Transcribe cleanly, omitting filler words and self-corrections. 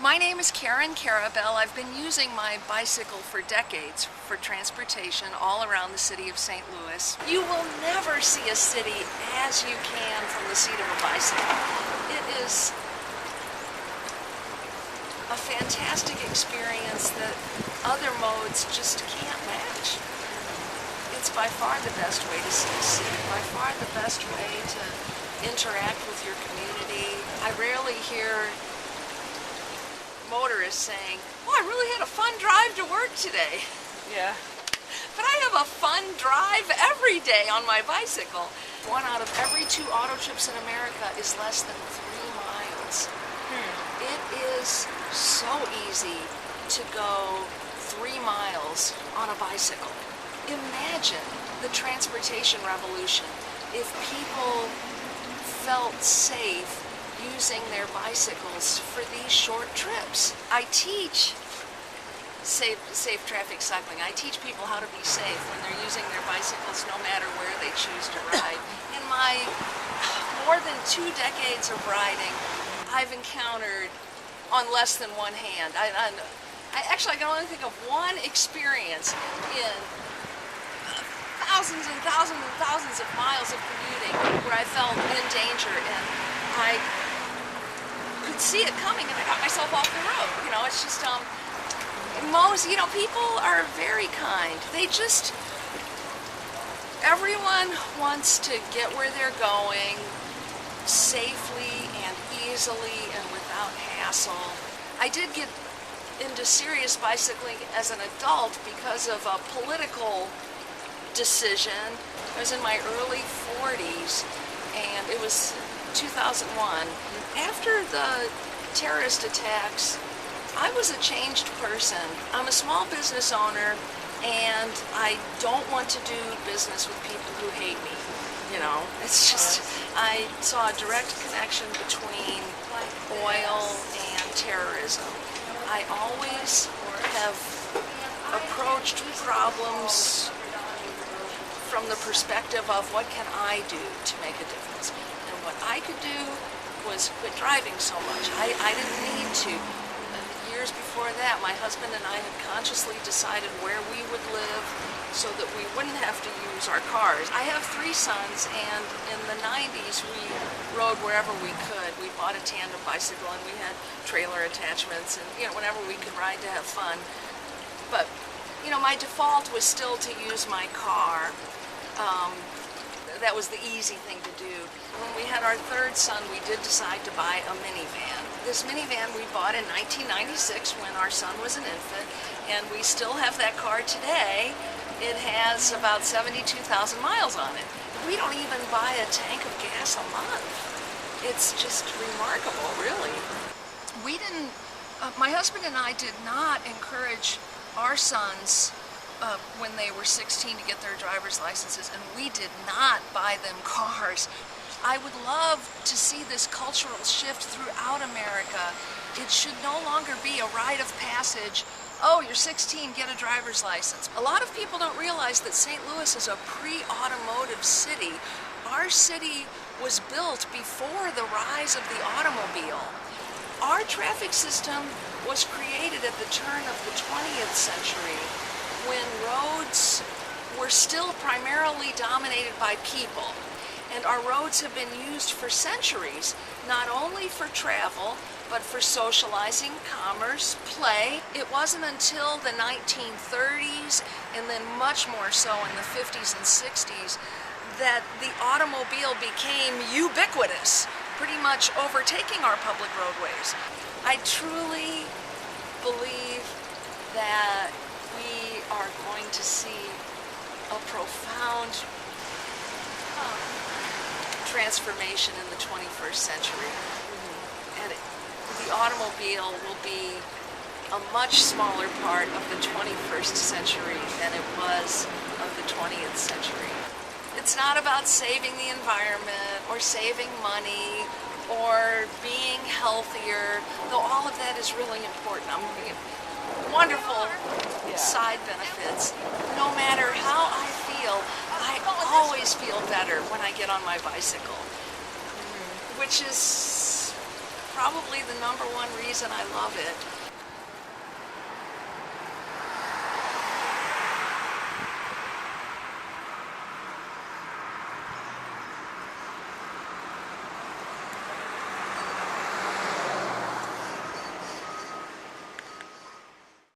My name is Karen Karabell. I've been using my bicycle for decades for transportation all around the city of St. Louis. You will never see a city as you can from the seat of a bicycle. It is a fantastic experience that other modes just can't match. It's by far the best way to see a city, by far the best way to interact with your community. I rarely hear motorists saying, "Oh, I really had a fun drive to work today." Yeah. But I have a fun drive every day on my bicycle. 1 out of every 2 auto trips in America is less than 3 miles. It is so easy to go 3 miles on a bicycle. Imagine the transportation revolution if people felt safe using their bicycles for these short trips. I teach safe traffic cycling. I teach people how to be safe when they're using their bicycles no matter where they choose to ride. In my more than 2 decades of riding, I've encountered on less than one hand. I can only think of one experience in thousands and thousands and thousands of miles of commuting where I felt in danger and I could see it coming and I got myself off the road. It's just, people are very kind. Everyone wants to get where they're going safely and easily and without hassle. I did get into serious bicycling as an adult because of a political decision. I was in my early 40s and it was 2001. After the terrorist attacks, I was a changed person. I'm a small business owner and I don't want to do business with people who hate me. It's just, I saw a direct connection between oil and terrorism. I always have approached problems from the perspective of what can I do to make a difference. And what I could do was quit driving so much. I didn't need to. Years before that, my husband and I had consciously decided where we would live so that we wouldn't have to use our cars. I have 3 sons, and in the 90s we rode wherever we could. We bought a tandem bicycle and we had trailer attachments and whenever we could ride to have fun. But my default was still to use my car. That was the easy thing to do. When we had our 3rd son, we did decide to buy a minivan. This minivan we bought in 1996 when our son was an infant, and we still have that car today. It has about 72,000 miles on it. We don't even buy a tank of gas a month. It's just remarkable, really. My husband and I did not encourage our sons when they were 16 to get their driver's licenses, and we did not buy them cars. I would love to see this cultural shift throughout America. It should no longer be a rite of passage. Oh, you're 16, get a driver's license. A lot of people don't realize that St. Louis is a pre-automotive city. Our city was built before the rise of the automobile. Our traffic system was created at the turn of the 20th century when roads were still primarily dominated by people. And our roads have been used for centuries, not only for travel, but for socializing, commerce, play. It wasn't until the 1930s, and then much more so in the 50s and 60s, that the automobile became ubiquitous, pretty much overtaking our public roadways. I truly believe that we are going to see a profound transformation in the 21st century. And the automobile will be a much smaller part of the 21st century than it was of the 20th century. It's not about saving the environment or saving money or being healthier, though all of that is really important. Wonderful side benefits. No matter how I feel, I always feel better when I get on my bicycle, which is probably the #1 reason I love it.